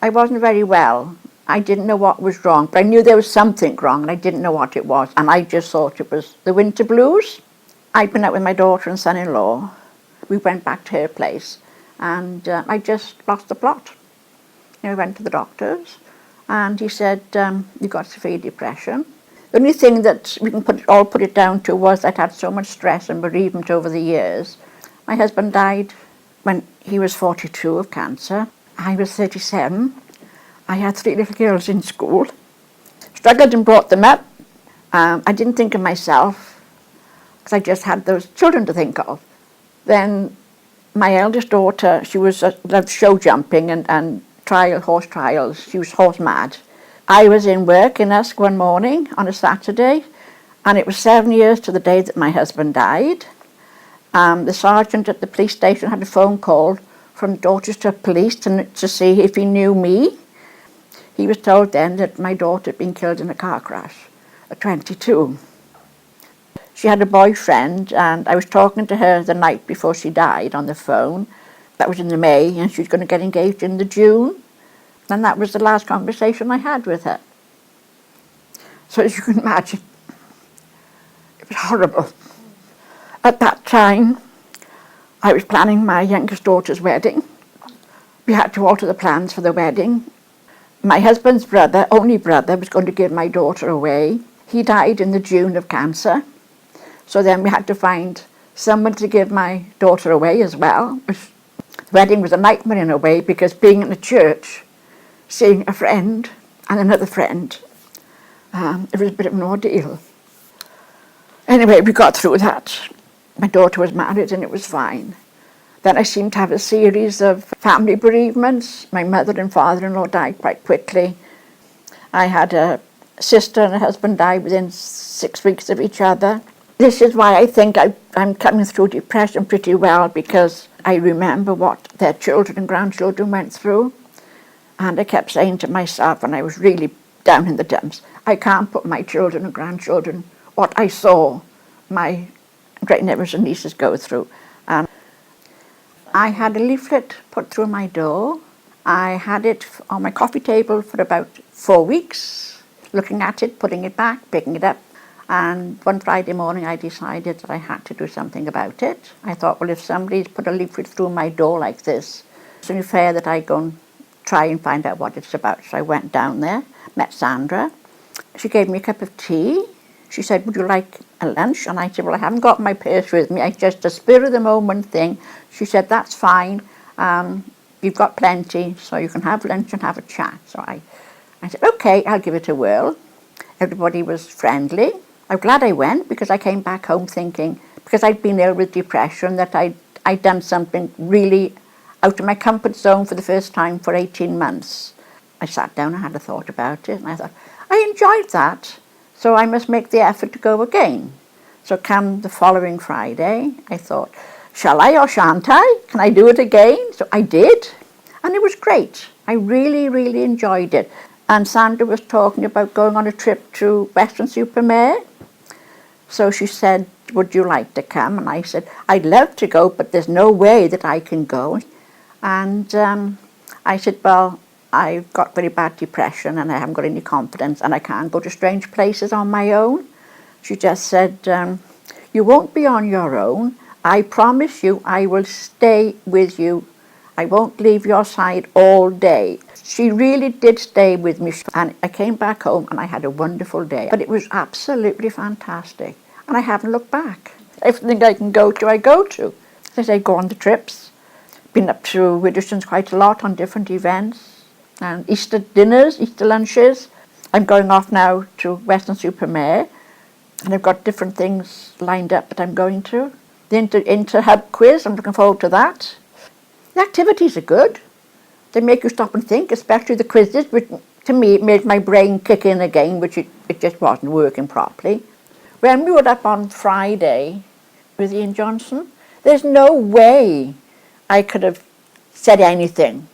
I wasn't very well. I didn't know what was wrong, but I knew there was something wrong and I didn't know what it was. And I just thought it was the winter blues. I'd been out with my daughter and son-in-law. We went back to her place and I just lost the plot. You know, I went to the doctors and he said, you've got severe depression. The only thing that we can put it down to was I'd had so much stress and bereavement over the years. My husband died when he was 42 of cancer. I was 37. I had 3 little girls in school. Struggled and brought them up. I didn't think of myself because I just had those children to think of. Then my eldest daughter, she loved show jumping and horse trials. She was horse mad. I was in work in Usk one morning on a Saturday, and it was 7 years to the day that my husband died. The sergeant at the police station had a phone call from Dorchester Police to see if he knew me. He was told then that my daughter had been killed in a car crash at 22. She had a boyfriend, and I was talking to her the night before she died on the phone. That was in the May, and she was going to get engaged in the June. And that was the last conversation I had with her. So as you can imagine, it was horrible. At that time, I was planning my youngest daughter's wedding. We had to alter the plans for the wedding. My husband's brother, only brother, was going to give my daughter away. He died in the June of cancer. So then we had to find someone to give my daughter away as well. The wedding was a nightmare in a way because being in a church, seeing a friend and another friend, it was a bit of an ordeal. Anyway, we got through that. My daughter was married and it was fine. Then I seemed to have a series of family bereavements. My mother and father-in-law died quite quickly. I had a sister and a husband died within 6 weeks of each other. This is why I think I'm coming through depression pretty well, because I remember what their children and grandchildren went through. And I kept saying to myself, when I was really down in the dumps, I can't put my children and grandchildren, what I saw my great nephews and nieces go through. And I had a leaflet put through my door. I had it on my coffee table for about 4 weeks, looking at it, putting it back, picking it up. And one Friday morning I decided that I had to do something about it. I thought, well, if somebody's put a leaflet through my door like this, it's only fair that I go and try and find out what it's about. So I went down there, met Sandra. She gave me a cup of tea. She said, would you like a lunch? And I said, well, I haven't got my purse with me. It's just a spur of the moment thing. She said, that's fine. You've got plenty, so you can have lunch and have a chat. So I said, okay, I'll give it a whirl. Everybody was friendly. I'm glad I went, because I came back home thinking, because I'd been ill with depression, that I'd done something really out of my comfort zone for the first time for 18 months. I sat down and had a thought about it, and I thought, I enjoyed that, so I must make the effort to go again. So come the following Friday, I thought, shall I or shan't I? Can I do it again? So I did, and it was great. I really, really enjoyed it. And Sandra was talking about going on a trip to Western-super-Mare. So she said, would you like to come? And I said, I'd love to go, but there's no way that I can go. And I said, well, I've got very bad depression and I haven't got any confidence and I can't go to strange places on my own. She just said, you won't be on your own. I promise you I will stay with you. I won't leave your side all day. She really did stay with me, and I came back home and I had a wonderful day. But it was absolutely fantastic, and I haven't looked back. Everything I can go to, I go to. As I go on the trips, been up to Widderstones quite a lot on different events, and Easter dinners, Easter lunches. I'm going off now to Western-super-Mare, and I've got different things lined up that I'm going to. The Inter-Hub quiz, I'm looking forward to that. The activities are good. They make you stop and think, especially the quizzes, which to me it made my brain kick in again, which it just wasn't working properly. When we were up on Friday with Ian Johnson, there's no way I could have said anything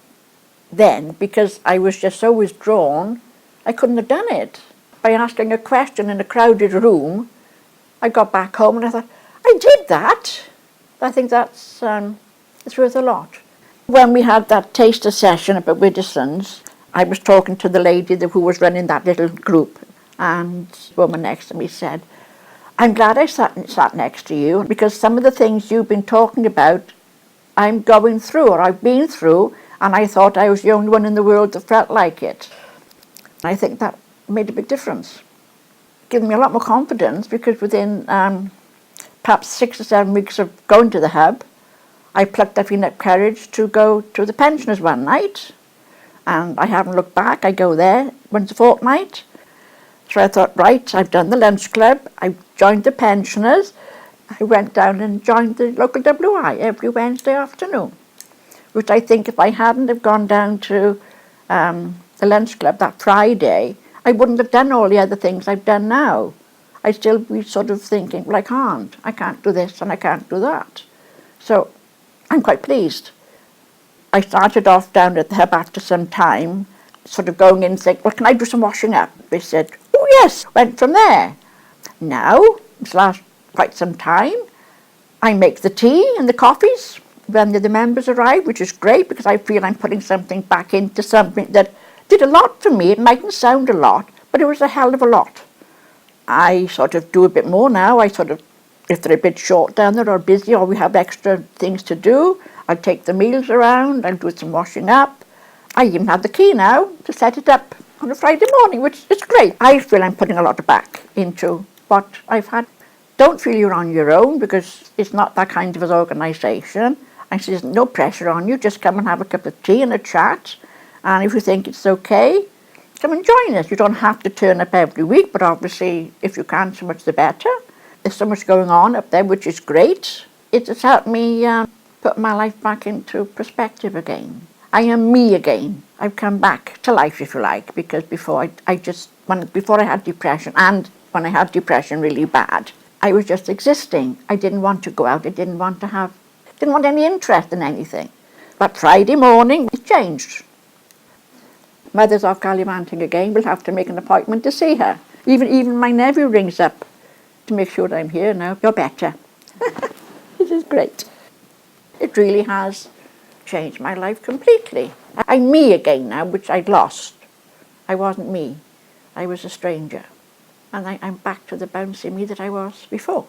then, because I was just so withdrawn, I couldn't have done it. By asking a question in a crowded room, I got back home and I thought, I did that. I think that's it's worth a lot. When we had that taster session up at Widderstones, I was talking to the lady who was running that little group, and the woman next to me said, I'm glad I sat next to you, because some of the things you've been talking about, I'm going through, or I've been through, and I thought I was the only one in the world that felt like it. I think that made a big difference. Given me a lot more confidence, because within perhaps 6 or 7 weeks of going to the hub, I plucked up enough courage to go to the pensioners one night, and I haven't looked back. I go there once a fortnight. So I thought, right, I've done the lunch club, I've joined the pensioners, I went down and joined the local WI every Wednesday afternoon, which I think if I hadn't have gone down to the lunch club that Friday, I wouldn't have done all the other things I've done now. I'd still be sort of thinking, well, I can't do this and I can't do that. So I'm quite pleased. I started off down at the hub after some time, sort of going in and saying, well, can I do some washing up? They said, oh yes, went from there. Now, it's last quite some time, I make the tea and the coffees when the members arrive, which is great because I feel I'm putting something back into something that did a lot for me. It mightn't sound a lot, but it was a hell of a lot. I sort of do a bit more now. I sort of, if they're a bit short down there or busy or we have extra things to do, I'll take the meals around, I'll do some washing up. I even have the key now to set it up on a Friday morning, which is great. I feel I'm putting a lot back into what I've had. Don't feel you're on your own, because it's not that kind of an organisation. And there's no pressure on you. Just come and have a cup of tea and a chat. And if you think it's okay, come and join us. You don't have to turn up every week, but obviously if you can, so much the better. There's so much going on up there, which is great. It has helped me put my life back into perspective again. I am me again. I've come back to life, if you like, because before before I had depression, and when I had depression really bad, I was just existing. I didn't want to go out. I didn't want any interest in anything. But Friday morning, it changed. Mother's off gallivanting again. We'll have to make an appointment to see her. Even my nephew rings up to make sure I'm here now. You're better. This is great. It really has changed my life completely. I'm me again now, which I'd lost. I wasn't me. I was a stranger. And I'm back to the bouncy me that I was before.